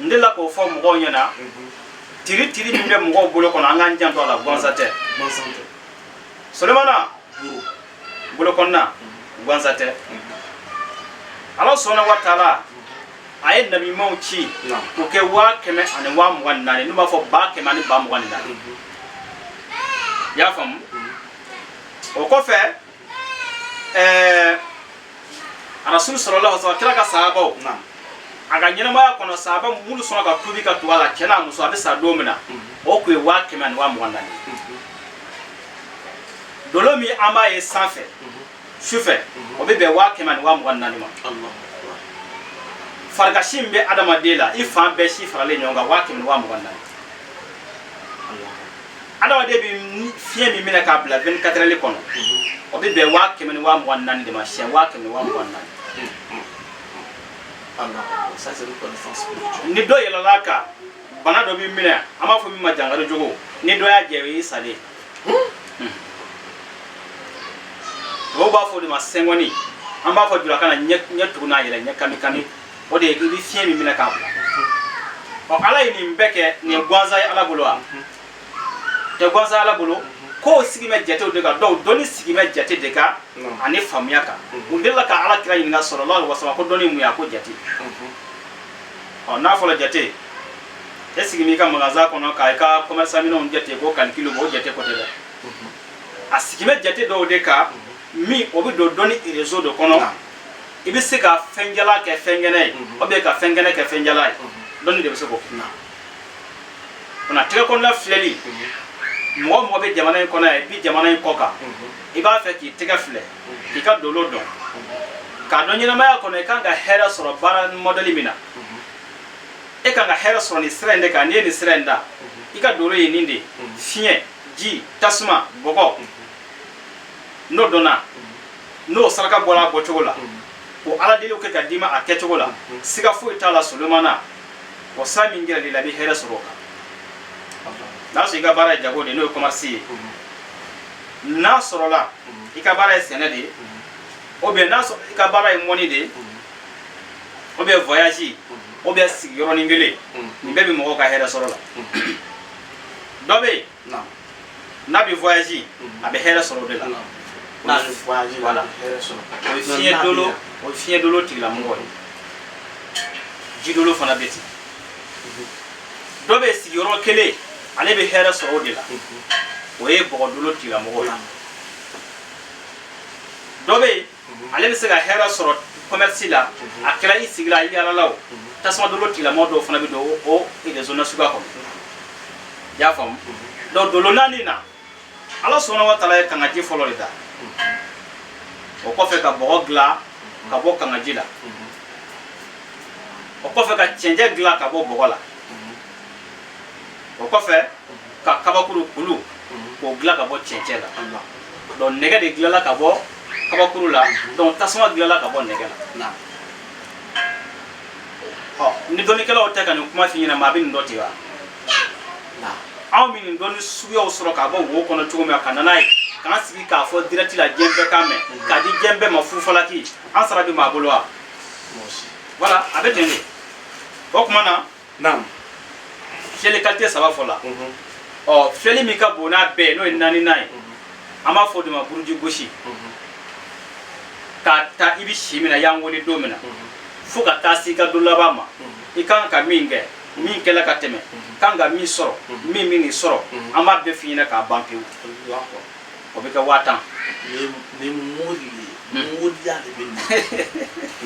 ndela ko fo mo go nyana tiri mi be mo go bolo kono anga njanto la bon santé Solemana bolo konna bon santé Allah subhanahu wa ta'ala ay nabi mawchi ko ke wa keme an wa mo wanna ni ma fo ba keme ani ba mo wanna ya fam o ko fe Rasul sallallahu alaihi wasallam kira ka sahaba
naam
aga nyina ma kono sahaba mulu sona ka tubi ka tuwala kena muso abi sa domina o ko wa keme ani wa mo wanna dolomi ama e sanfe sufe o be wa keme ani wa mo wanna ni ma
Allah
farga shimbe adama dela ifa be shi farale nyonga wake mi wa mo ganna adama de bi fie mi mina ka bla 24 le kono o be wake mi wa mo ganna de ma shi wake mi wa mo ganna
Allah ça c'est une connaissance spirituelle
ni do yela laka bana do bi mina ama fo mi ma jangaro jogo ni do ya jewe sale o ba fo de ma sengoni amba fo jura kana nyetu na yele nyakami kami o de bi fie mi mina ka bla o ala ni mbeke ni gwanza ala bulwa te gwanza ala bulu ko sigi me jete o de ka do doni sigi me jete de ka ani famya ka undela ka ala kira yin sallallahu alaihi wasallam ko doni mu ya ko jete o na fo la jete e sigi mi ka magaza ko no ka commerce mi no jete ko kan kilo bo jete ko de a sigi me jete do de ka mi o bi do doni réseau de kono ibi se ka fenjala ke fengene o be ka fengene ke fenjala doni de se ko ona tega kon la fleli mo be jamana ko na bi jamana ko ka iba fe ki tega fle ki ka dolo don ka don nyina ma ko ne kan ga hera soro baran modeli mina e kan ga hera soro ni srende ka ni srenda i ka dolo ye nin de fiɲɛ ji tasuma bɔgɔ n'o dɔnna n'o saraka bɔra a bɔcogo la o ala deliw kɛ ka d'i ma a kɛcogo la siga foyi t'a la Sulemana o sa min gɛrɛ la i bɛ hɛrɛ sɔrɔ o kan n'a sɔrɔ i ka baara ye jago de n'o ye commerce ye n'a sɔrɔla i ka baara ye sɛnɛ de ou bien n'a sɔrɔ i ka baara ye mɔni de ou bien voyage ou bien sigiyɔrɔnin kelen nin bɛɛ bɛ mɔgɔw ka hɛrɛ sɔrɔ la dɔ bɛ yen n'a bɛ voyage a bɛ hɛrɛ sɔrɔ o de la
n'a bɛ voyage la a bɛ hɛrɛ sɔrɔ
o ye fiɲɛ dolo tigilamɔgɔ ye ji dolo fana bɛ ten dɔ bɛ yen sigiyɔrɔ kelen ale bɛ hɛrɛ sɔrɔ o de la o ye bɔgɔ dolo tigilamɔgɔ ye dɔ bɛ yen ale bɛ se ka hɛrɛ sɔrɔ commerce la a kɛra i sigila i yalala o tasuma dolo tigilamɔgɔ dɔw fana bɛ don o réseau nasuguya kɔnɔ i y'a faamu donc dolo naani na ala sɔnna wa taala ye kangaji fɔlɔ de da o kɔfɛ ka bɔgɔ dilan ka bɔ kangaji la o kɔfɛ ka cɛncɛn dilan ka bɔ bɔgɔ la o kɔfɛ ka kabakuru kulu k'o dilan ka bɔ cɛncɛn la donc nɛgɛ de dilanla ka bɔ kabakuru la donc tasuma dilanla ka bɔ nɛgɛ la ni dɔnnikɛlaw tɛ ka nin kuma f'i ɲɛna maa bɛ nin dɔ ten wa anw bɛ nin dɔnni suguyaw sɔrɔ ka bɔ wo kɔnɔ cogo min ka na n'a ye k'an sigi k'a fɔ direct la diɲɛ bɛɛ k'a mɛn k'a di diɲɛ bɛɛ ma fufalaki an sara bɛ maa bolo wa voilà a bɛ ten de o tuma na fiyɛli qualité saba fɔ la fiyɛli min ka bon n'a bɛɛ n'o ye naaninan ye an b'a fɔ o de ma buruji gosi k'a ta i bɛ si min na y'an wele don min na fo ka taa se i ka don laban ma i kan ka min kɛ min kɛla ka tɛmɛ kan ka min sɔrɔ min nin sɔrɔ an b'a bɛɛ f'i ɲɛna k'a ban pewu o bɛ kɛ 5000
ni mori ya de bɛ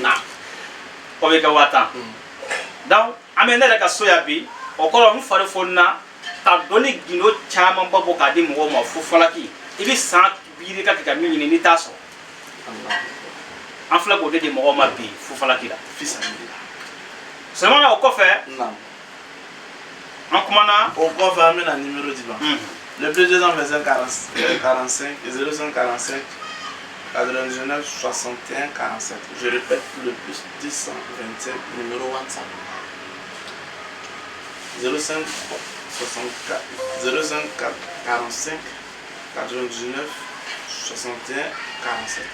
na
o bɛ kɛ 5000 donc an bɛ ne yɛrɛ ka so yan bi o kɔrɔ n fari fonina ka dɔnni gindo caman ba bɔ k'a di mɔgɔw ma fo falaki i bɛ san biiri ka kɛ ka min ɲini n'i t'a sɔrɔ an filɛ k'o de di mɔgɔw ma bi fo falaki la Sulemana o kɔfɛ an kumana
o kɔfɛ an bɛna numéro di ma le plus 225 45 0545 99 61 47 je répète le plus 225 numéro WhatsApp 05 64 05 45 99 61 47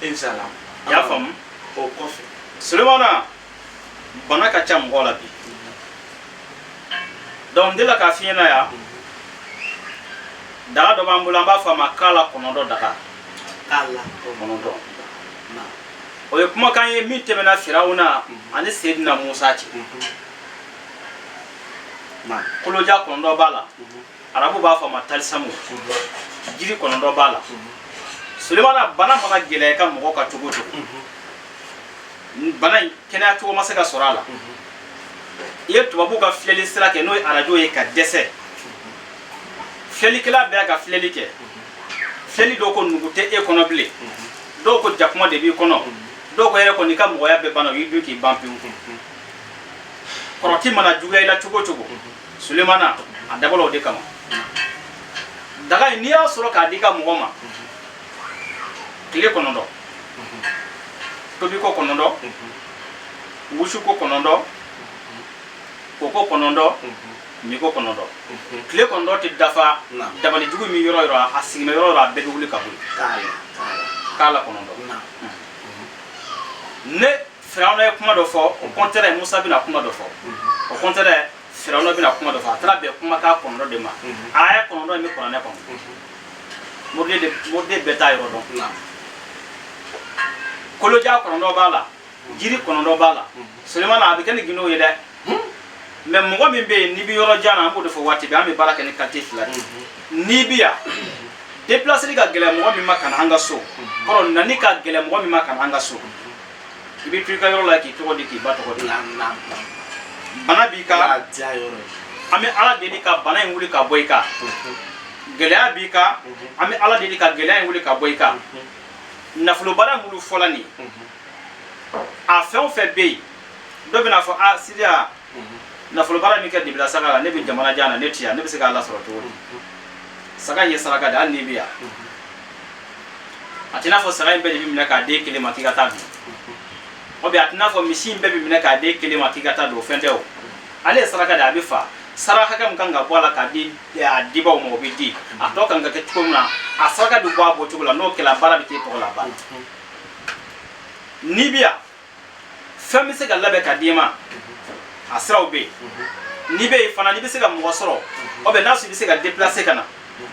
Inch'Allah
y'a faamu
o kɔfɛ
Sulemana bana ka ca mɔgɔ la bi donc n delila k'a f'i ɲɛna yan daga dɔ b'an bolo an b'a fɔ a ma k'ala kɔnɔntɔn daga kɔnɔntɔn o ye kumakan ye min tɛmɛna Firawuna ani Seyidina Musa cɛ koloja kɔnɔntɔn b'a la arabu b'a fɔ a ma talisamu jiri kɔnɔntɔn b'a la Sulemana bana mana gɛlɛya i ka mɔgɔ ka cogo o cogo bana in kɛnɛya cogo ma se ka sɔrɔ a la i ye tubabu ka filɛli sira kɛ n'o ye arajo ye ka dɛsɛ filɛlikɛla bɛɛ ka filɛli kɛ filɛli dɔw ko nugu tɛ e kɔnɔ bilen dɔw ko jakuma de b'i kɔnɔ dɔw ko yɛrɛ kɔni i ka mɔgɔya bɛɛ banna o y'i dun k'i ban pewu kɔrɔti mana juguya i la cogo o cogo Sulemana a dabɔla o de kama daga in n'i y'a sɔrɔ k'a di i ka mɔgɔ ma tile kɔnɔntɔn tobi ko kɔnɔntɔn wusu ko kɔnɔntɔn koko kɔnɔntɔn mi ko kɔnɔntɔn tile kɔnɔntɔn tɛ dafa dabalijugu min yɔrɔ yɔrɔ a sigimɛ yɔrɔ yɔrɔ a bɛɛ bɛ wuli ka boli k'ala kɔnɔntɔn ne Firawuna ye kuma dɔ fɔ o contraire Musa bɛna kuma dɔ fɔ o contraire Firawuna bɛna kuma dɔ fɔ a taara bɛn kumakan kɔnɔntɔn de ma a ye kɔnɔntɔn min kuranɛ kɔnɔ mɔden bɛɛ t'a yɔrɔ dɔn koloja kɔnɔntɔn b'a la jiri kɔnɔntɔn b'a la Sulemana a bɛ kɛ ni gindo ye dɛ mais mɔgɔ min bɛ yen n'i bɛ yɔrɔ jan na an b'o de fɔ waati bɛɛ an bɛ baara kɛ ni qualité fila de n'i bɛ yan déplacement ka gɛlɛn mɔgɔ min ma ka na an ka so kɔrɔ nani ka gɛlɛn mɔgɔ min ma ka na an ka so i bɛ to i ka yɔrɔ la k'i tɔgɔ di k'i ba tɔgɔ di bana b'i kan an bɛ Ala deli ka bana in wuli ka bɔ i kan gɛlɛya b'i kan an bɛ Ala deli ka gɛlɛya in wuli ka bɔ i kan nafolobara minnu fɔla nin a fɛn o fɛn bɛ yen dɔ bɛna fɔ a Siriya nafolo bara mi ka dibila saka ne bi jamana jana ne tiya ne bi se ka Allah sɔrɔ cogo di saka ye saraka de hali ni biya a tina fɔ saga in bɛɛ de bi minɛ k'a den kelen ma k'i ka taa bi o bi a tina fɔ misi in bɛɛ bi minɛ k'a den kelen ma k'i ka taa don o fɛn tɛ o ale ye saraka de a bi fa saraka hakɛ min kan ka bɔ a la k'a di a dibaw ma o bi di a tɔ kan ka kɛ cogo min na a saraka bi bɔ a bɔ cogo la n'o kɛla baara bi k'e tɔgɔ la baara ni biya fɛn bɛ se ka labɛn ka d'i ma a siraw bɛ yen ni bɛ yen fana n'i bɛ se ka mɔgɔ sɔrɔ o bɛ n'a sɔrɔ i bɛ se ka déplacer ka na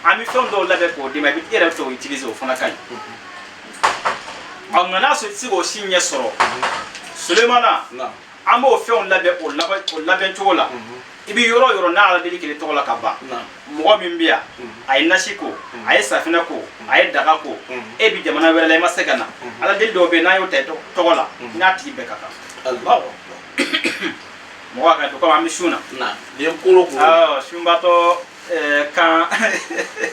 an bɛ fɛn dɔw labɛn k'o d'i ma i yɛrɛ bɛ t'o utiliser o fana ka ɲi nka n'a sɔrɔ i tɛ se k'o si ɲɛ sɔrɔ Sulemana an b'o fɛnw labɛn o labɛn cogo la i bɛ yɔrɔ o yɔrɔ n'a ala deli kelen tɔgɔ la ka ban mɔgɔ min bɛ yan a ye nasi ko a ye safinɛ ko a ye daga ko e bɛ jamana wɛrɛ la i ma se ka na ala deli dɔw bɛ yen n'a y'o ta tɔgɔ la n'a tigi bɛɛ ka kan mɔgɔ ka to komi an bɛ sun na sunbatɔ kan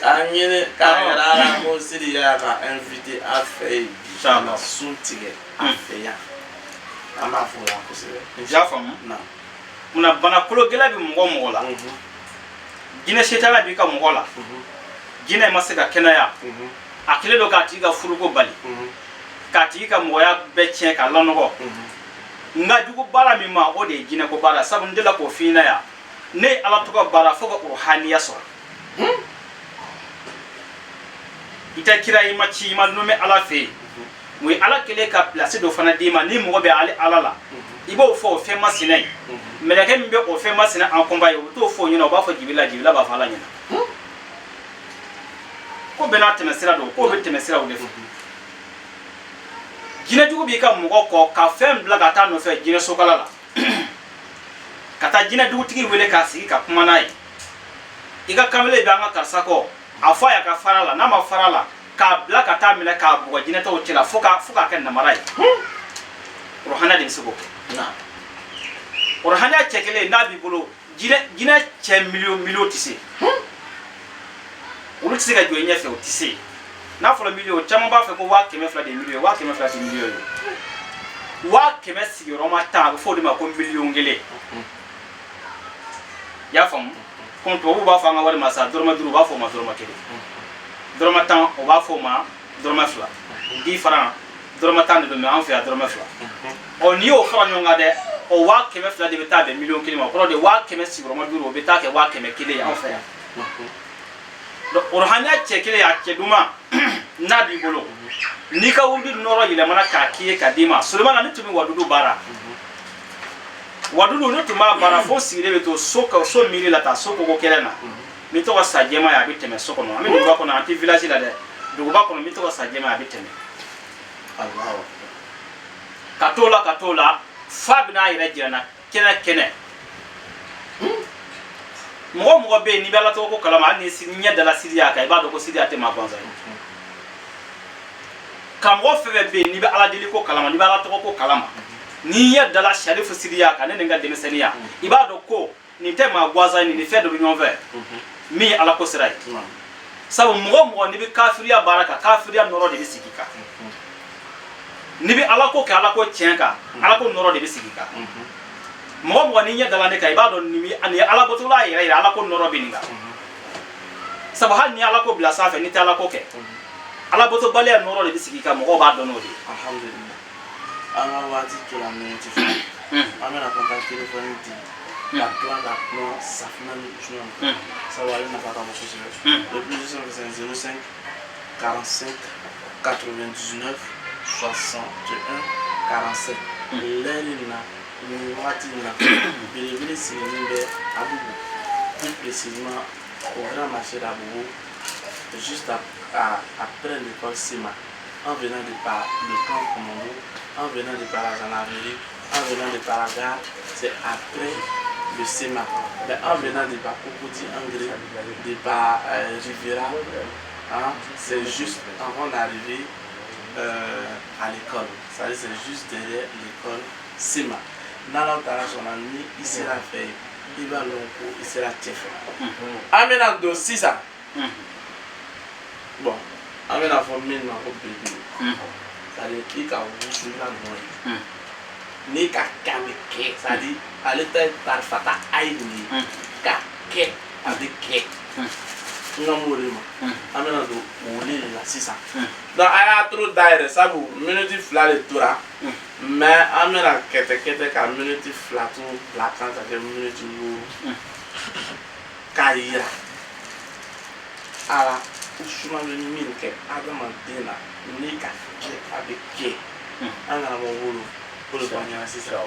an ɲini k'a yɛrɛ ala ko Sidi Yaya ka invité a fɛ yen bi ka na sun tigɛ a fɛ yan an b'a fɔ o la kosɛbɛ
i y'a faamu munna bana kolo gɛlɛn bɛ mɔgɔ mɔgɔ la jinɛ setala b'i ka mɔgɔ la jinɛ ma se ka kɛnɛya a kɛlen don k'a tigi ka furuko bali k'a tigi ka mɔgɔya bɛɛ tiɲɛ k'a lanɔgɔ nka jugu baara min ma o de ye jinɛ ko baara sabu n delila k'o f'i ɲɛna yan ne ye ala tɔgɔ baara fo ka o haniya sɔrɔ i tɛ kira i ma ci i ma nommé ala fɛ yen mun ye ala kɛlen ka place dɔ fana d'i ma ni mɔgɔ bɛ ale ala la i b'o fɔ o fɛn masina ye mɛlɛkɛ min bɛ o fɛn masina en combat ye o bɛ t'o fɔ o ɲɛna o b'a fɔ Jibirila Jibirila b'a fɔ ala ɲɛna ko bɛɛ n'a tɛmɛsira don k'o bɛ tɛmɛsira o de fɛ jinɛjugu b'i ka mɔgɔ kɔ ka fɛn bila ka taa nɔfɛ jinɛ sokala la ka taa jinɛdugutigi wele k'a sigi ka kuma n'a ye i ka kamalen bɛ an ka karisa kɔ a fɔ a y'a ka fara la n'a ma fara la k'a bila ka taa minɛ k'a bugɔ jinɛtɔw cɛla fo k'a kɛ namara ye o hana de bɛ se k'o kɛ o hana cɛ kelen n'a b'i bolo jinɛ cɛ miliyɔn tɛ se olu tɛ se ka jɔ i ɲɛfɛ o tɛ se n'a fɔra miliyɔn caman b'a fɛ ko 100,000 de ye miliyɔn ye 100,000 tɛ miliyɔn ye 100,000 sigiyɔrɔma 10 a bɛ fɔ o de ma ko miliyɔn kelen i y'a faamu komi tubabuw b'a fɔ an ka wari ma sa dɔrɔmɛ 5 u b'a fɔ o ma dɔrɔmɛ 1 dɔrɔmɛ 10 o b'a fɔ o ma dɔrɔmɛ 2 10 francs dɔrɔmɛ 10 de don mɛ an fɛ yan dɔrɔmɛ 2 n'i y'o fara ɲɔgɔn kan dɛ o 100,000 de bɛ taa bɛn miliyɔn 1 ma o kɔrɔ de 100,000 sigiyɔrɔma 5 o bɛ taa kɛ 100,000 ye an fɛ yan o hanya cɛ kelen a cɛ duman n'a b'i bolo n'i ka wuli nɔrɔ yɛlɛmana k'a k'i ye ka d'i ma Sulemana ne tun bɛ wadudu baara wadudu ne tun b'a baara fo sigilen bɛ to so miiri la ta so koko kɛnɛ na n bɛ to ka sa jɛma ye a bɛ tɛmɛ so kɔnɔ an bɛ duguba kɔnɔ an tɛ village la dɛ duguba kɔnɔ n bɛ to ka sa jɛma ye a bɛ tɛmɛ ka t'o la fa bɛ n'a yɛrɛ jira n na kɛnɛ mɔgɔ mɔgɔ bɛ yen n'i bɛ ala tɔgɔ ko kalama hali ni ɲɛ dala Sidi Yaya kan i b'a dɔn ko Sidi Yaya tɛ maa gansan ye karamɔgɔ fɛn fɛn bɛ yen n'i bɛ ala deli ko kalama n'i bɛ ala tɔgɔ ko kalama n'i ɲɛ dala Sarifu Sidi Yaya kan ne ni n ka denmisɛnninya i b'a dɔn ko nin tɛ maa gansan ye nin fɛn dɔ bɛ ɲɔgɔn fɛ min ye ala ko sira ye sabu mɔgɔ mɔgɔ n'i bɛ kafiriya baara kan kafiriya nɔrɔ de bɛ sigi kan n'i bɛ ala ko kɛ ala ko tiɲɛ kan ala ko nɔrɔ de bɛ sigi kan mɔgɔ mɔgɔ n'i ɲɛ dala ne kan i b'a dɔn nin ye ala bɔtɔla yɛrɛ ala ko nɔrɔ bɛ nin kan sabu hali ni ala ko bila sanfɛ n'i tɛ ala ko kɛ ala bɔtɔbaliya nɔrɔ de bɛ sigi kan mɔgɔw b'a dɔn n'o de ye
alhamdulillah an ka waati tora miniti fila an bɛna contact téléphone di ka tila ka kuma safinɛ ni jumɛn sabu ale nafa ka bon kosɛbɛ le plus simple c'est 05 45 99 61 47 l'heure in na nin wagati in na belebele sigilen bɛ Abubu plus précisément au grand marché d'Abubu juste après l'école Sima en venant de par le camp Commando en venant de par la gendarmerie en venant de par la gare c'est après le Sima mais en venant de par Cocody Angré de par Riviera hein, c'est juste avant d'arriver à l'école c'est-à-dire c'est juste derrière l'école Sima n'ala taara sɔnna ni i sera fɛ i b'a dɔn ko i sera cɛ fɛ an bɛna don sisan bon an bɛna fɔ min ma ko belebele c'est-à-dire i ka wusula dɔn ye ni ka kɛ a bɛ kɛ c'est à dire ale ta ye tarifata a ye nin ye ka kɛ a bɛ kɛ n ka m'o de ma an bɛna don wuli de la sisan donc a y'a turu dayɛlɛ sabu miniti 2 de tora mais an bɛna kɛtɛ ka miniti 2 to bila kan ka kɛ miniti 5 k'a yira ala usuma bɛ min kɛ adamaden na ni ka kɛ a bɛ kɛ an kana mɔ wolo o de b'an ɲɛna sisan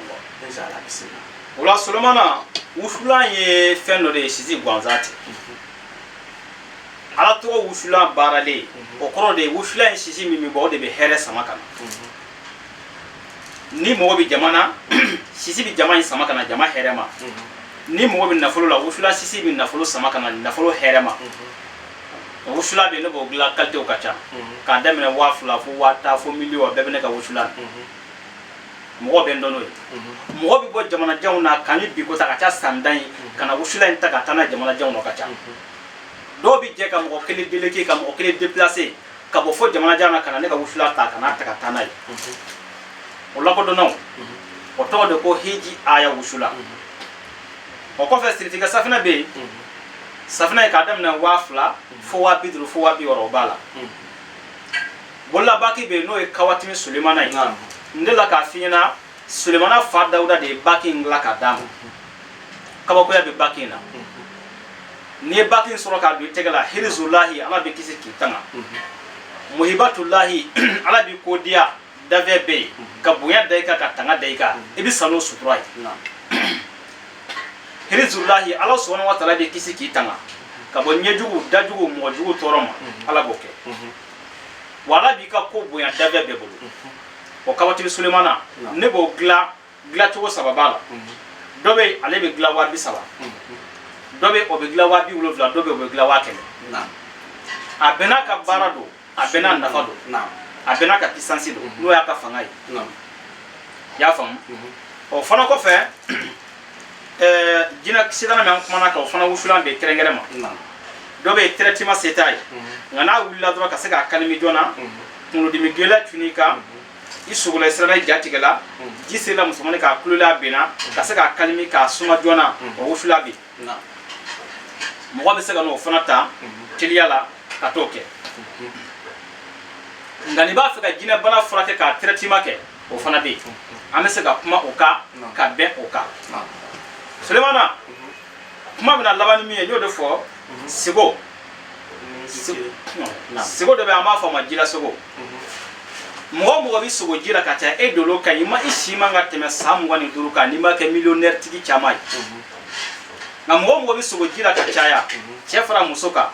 inshallah bisimila
o la Solomana wusulan ye fɛn dɔ de ye sisi gansan tɛ ala tɔgɔ wusulan baaralen o kɔrɔ de ye wusulan ye sisi min bɔ o de bɛ hɛrɛ sama ka na ni mɔgɔ bɛ jama na sisi bɛ jama in sama ka na jama hɛrɛ ma ni mɔgɔ bɛ nafolo la wusulan sisi bɛ nafolo sama ka na nafolo hɛrɛ ma wusulan bɛ ne b'o dilan kalitew ka ca k'a daminɛ 2000 fo 1000 fo miliyɔn bɛɛ bɛ ne ka wusulan mɔgɔ bɛ n dɔn n'o ye mɔgɔ bɛ bɔ jamanajanw na k'ani bi ko ta ka ca san 10 ye ka na wusulan in ta ka taa n'a jamanajanw na ka ca dɔw bɛ jɛ ka mɔgɔ kelen délégué ka mɔgɔ kelen déplacé ka bɔ fo jamanajan na ka na ne ka wusulan ta ka n'a ta ka taa n'a ye o lakodɔnnaw o tɔgɔ de ko hiji aya wusulan o kɔfɛ siritigɛ safinɛ bɛ yen safinɛ ye k'a daminɛ 2000 fo 50 fo 60 o b'a la bololabaki bɛ yen n'o ye Kawatimi Sulemana ye n delila k'a f'i ɲɛna Sulemana fa Dawuda de ye baki in dilan k'a d'a ma kabakoya bɛ baki in na n'i ye baki in sɔrɔ k'a don i tɛgɛ la hirizulahi ala bɛ kisi k'i tanga muhibatulahi ala b'i ko diya dafɛ bɛ yen ka bonya da i kan ka tanga da i kan i bɛ sa n'o sutura ye hirizulahi ala subhanahu wa taala bɛ kisi k'i tanga ka bɔ ɲɛjugu dajugu mɔgɔjugu tɔɔrɔ ma ala b'o kɛ wa ala b'i ka ko bonya dafɛ bɛɛ bolo o Kawatimi Sulemana ne b'o dilan cogo 3 b'a la dɔ bɛ ale bɛ dilan 30,000 dɔ bɛ o bɛ dilan 70,000 dɔ bɛ o bɛ dilan 100,000 a bɛɛ n'a ka baara don a bɛɛ n'a nafa don a bɛɛ n'a ka puissance don n'o y'a ka fanga ye i y'a faamu o fana kɔfɛ jinɛ sidana min an kumana kan o fana wusulan bɛ kɛrɛnkɛrɛn ma dɔ bɛ traitement se t'a ye nka n'a wulila dɔrɔn ka se k'a kalimi joona kunkolodimi gɛlɛya tuni kan i sogola i sirala i ja tigɛla ji serila musomanin k'a kulola benna ka se k'a kalimi k'a suma joona o wusulan bɛ yen mɔgɔ bɛ se ka n'o fana ta teliya la ka t'o kɛ nka n'i b'a fɛ ka jinɛ bana furakɛ k'a traitement kɛ o fana bɛ yen an bɛ se ka kuma o kan ka bɛn o kan Sulemana kuma bɛna laban ni min ye n y'o de fɔ sego dɔ bɛ an b'a fɔ a ma jila sego mɔgɔ bɛ sogo ji la ka caya e dolo ka i si man ka tɛmɛ san 25 kan n'i ma kɛ millionnaire tigi caman ye nka mɔgɔ bɛ sogo ji la ka caya cɛ fara muso kan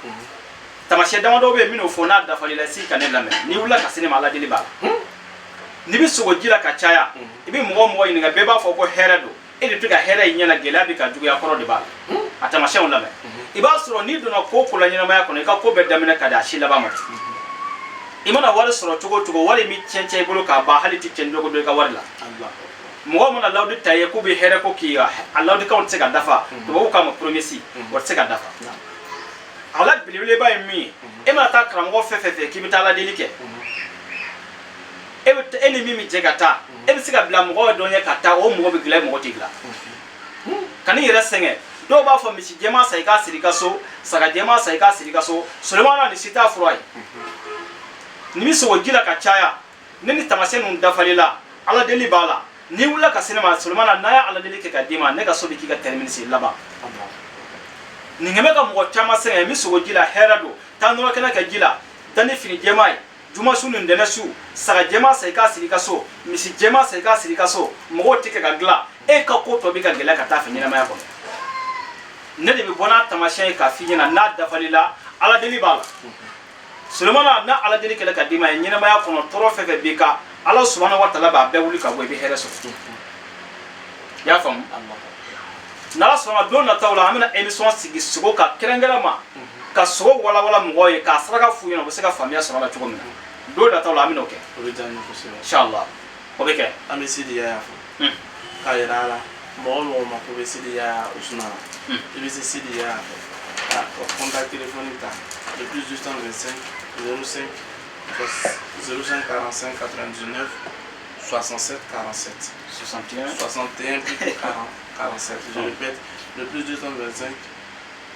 tamasiyɛn damadɔ bɛ yen min'o fɔ n'a dafal'i la si ka ne lamɛn n'i wulila ka se ne ma aladeli b'a la n'i bɛ sogo ji la ka caya i bɛ mɔgɔ ɲininka bɛɛ b'a fɔ ko hɛrɛ don e de tɛ ka hɛrɛ in ɲɛna gɛlɛya bɛ ka juguya kɔrɔ de b'a la a tamasiyɛnw lamɛn i b'a sɔrɔ n'i donna ko la ɲɛnamaya kɔnɔ i ka ko bɛɛ daminɛ ka di a si laban ma i mana wari sɔrɔ cogo cogo wari min tiɲɛ i bolo k'a ban hali tɛ tiɲɛ dogo don i ka wari la mɔgɔ mana lawudi ta ye k'u bɛ hɛrɛ ko k'i a lawudikanw tɛ se ka dafa tubabuw k'a ma promesse o tɛ se ka dafa a la belebeleba ye min ye e mana taa karamɔgɔ fɛn fɛn k'i bɛ taa aladeli kɛ e ni min bɛ jɛ ka taa e bɛ se ka bila mɔgɔ dɔ ɲɛ ka taa o mɔgɔ bɛ dilan mɔgɔ tɛ dilan ka n'i yɛrɛ sɛgɛn dɔw b'a fɔ misi jɛman san i k'a siri i ka so saga jɛman san i k'a siri i ka so Sulemana ni si t'a fura ye ni bɛ sogo ji la ka caya ne ni tamasiyɛn ninnu dafal'i la aladeli b'a la n'i wulila ka se ne ma Sulemana n'a ye aladeli kɛ ka d'i ma ne ka so bɛ k'i ka terminisi laban nin kɛmɛ ka mɔgɔ caman sɛgɛn n bɛ sogo ji la hɛrɛ don taa nɔnɔ kɛnɛ kɛ ji la danni fini jɛman ye juma su ni ntɛnɛ su saga jɛman san i k'a siri i ka so misi jɛman san i k'a siri i ka so mɔgɔw tɛ kɛ ka dilan e ka ko tɔ bɛ ka gɛlɛya ka taa fɛ ɲɛnamaya kɔnɔ ne de bɛ bɔ n'a tamasiyɛn ye k'a f'i ɲɛna n'a dafal'i la aladeli b'a la Sulemana n'a aladeli kɛla ka d'i ma ye ɲɛnamaya kɔnɔ tɔɔrɔ fɛn fɛn b'i kan ala subahanahu wa taala b'a bɛɛ wuli ka bɔ i bɛ hɛrɛ sɔrɔ i y'a faamu n'ala sɔnna don nataw la an bɛna émission sigi sogo kan kɛrɛnkɛrɛn ma ka sogo walawala mɔgɔw ye k'a saraka f'u ɲɛna u bɛ se ka faamuya sɔrɔ a la cogo min na don nataw la an bɛn'o kɛ
o bɛ diya n ye kosɛbɛ
inshallah o bɛ kɛ
an bɛ Sidi Yaya fɔ k'a yira a la mɔgɔ mɔgɔ ma ko bɛ Sidi Yaya Usumana i bɛ se Sidi Yaya fɛ ka contact téléphonique ta le plus 225 05 05 45 99 67 47. 61 plutôt 47. Je répète, le plus 225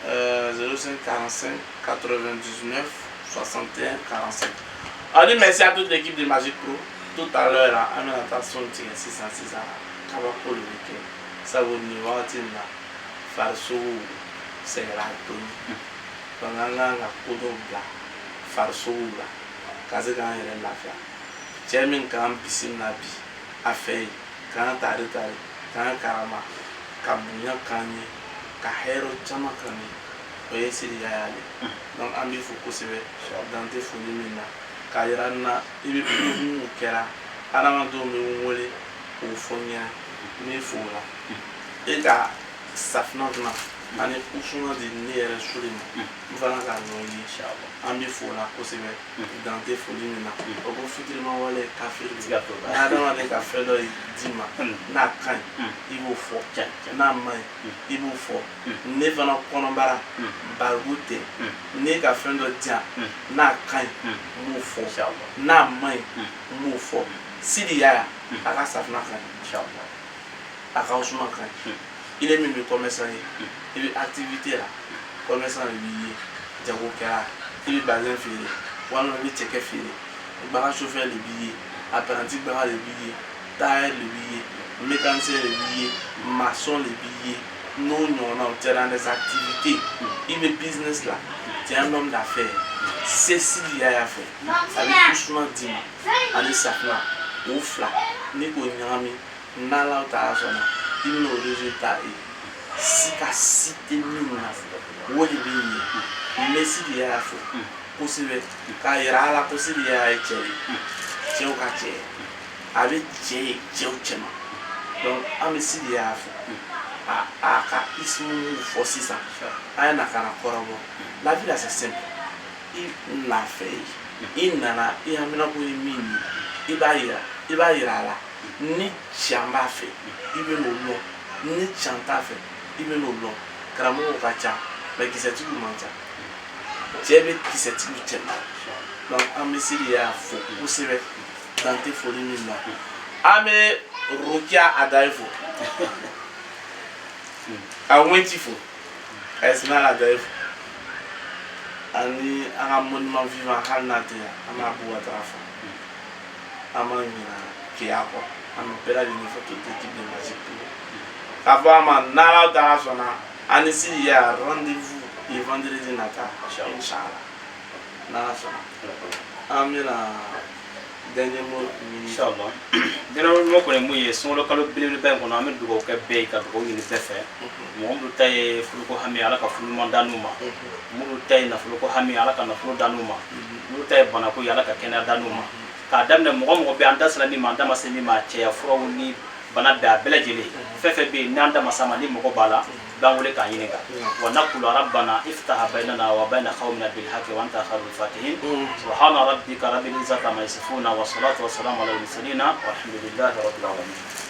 05 45 99 61 47. Allez, merci à toute l'équipe de Magic Pro. Tout à l'heure, à mon attention, tu es 606 ans. Pour le week-end. Ça vous n'y va, tu n'as farso, c'est la tonne. Pendant la coudon bla, farso bla, Kazagan et la fia. Chairman Kam Piscine Nabi, Afei, Kan Tari Tari, Kan Karama, Kabunya Kanye, Kahero Chamakani, Oyesi Yayale. Donc, Ambi Fukusebe, Dante Funimina, Kairana, Ibi Kera, Anamando Mewole, Ufonia, Mefula. Et là, Safna, ani usuna di ne yɛrɛ soli ma n fana k'a ɲɔgɔn ye an bɛ fo la kosɛbɛ dante foli min na o ko fitirima wale kafiri n'adamaden ka fɛn dɔ di ma n'a ka ɲi i b'o fɔ n'a ma ɲi i b'o fɔ ne fana kɔnɔbara barigo tɛ ne ka fɛn dɔ di yan n'a ka ɲi n b'o fɔ n'a ma ɲi n b'o fɔ Sidi Yaya a ka Safina ka ɲi a ka Usuma ka ɲi il est même commerçant, il est activité là, commerçant le billet, Diago Kara, il est basé en fili, ou alors il est checké fili, il va chauffer le billet, apprenti va le billet, taille le billet, mécanicien le billet, maçon le billet, nous on a des activités, il est business là, c'est un homme d'affaires, c'est Sidi Yaya fait, avec Ousmane Dima, avec Safna, Oufla, Nico Nyami, Nala Tarasona. Il nous résultat est si qu'à citer nous où il est mais si il y a faux possible car il y a la possibilité à être c'est au quartier avec c'est au chemin donc à me si il y a faux à ismu force ça à un akana korabo la vie là c'est simple il l'a fait il nana il a mis la boue mini il va y là ni chamba fait il veut le long ni chanta fait il veut le long kramo kacha mais qui c'est tout le monde j'ai vu qui c'est tout le temps donc amesi il y a faux vous savez dans tes folies là ame rokia adaifo a wentifo esna la daifo ani un monument vivant halnate ama buwa trafa ama mina kiako ama pela ni photo d'équipe de Magic Pro avant nala darasona ani si ya rendez-vous et vendredi nata inchallah nala sona amina dernier mot
inchallah dernier mot ko mu ye solo kalo bilil ben ko na me dugo ke be ka ko ni befe mo mu tay fuluko hami ala ka fulu mandanuma mu tay na fuluko hami ala ka na fulu danuma mu tay bana ko ala ka kena danuma ka damne mo be anda sala ni manda masemi ma che ya furo ni bana da belajele fefe be nanda masama ni mo bala bangule ka yininga wa naqulu rabbana iftah bainana wa bain qawmina bil haqqi wa anta khairul fatihin subhana rabbika rabbil izzati amma yasifuna wa salatu wa salamu ala al mursalin walhamdulillahi rabbil alamin.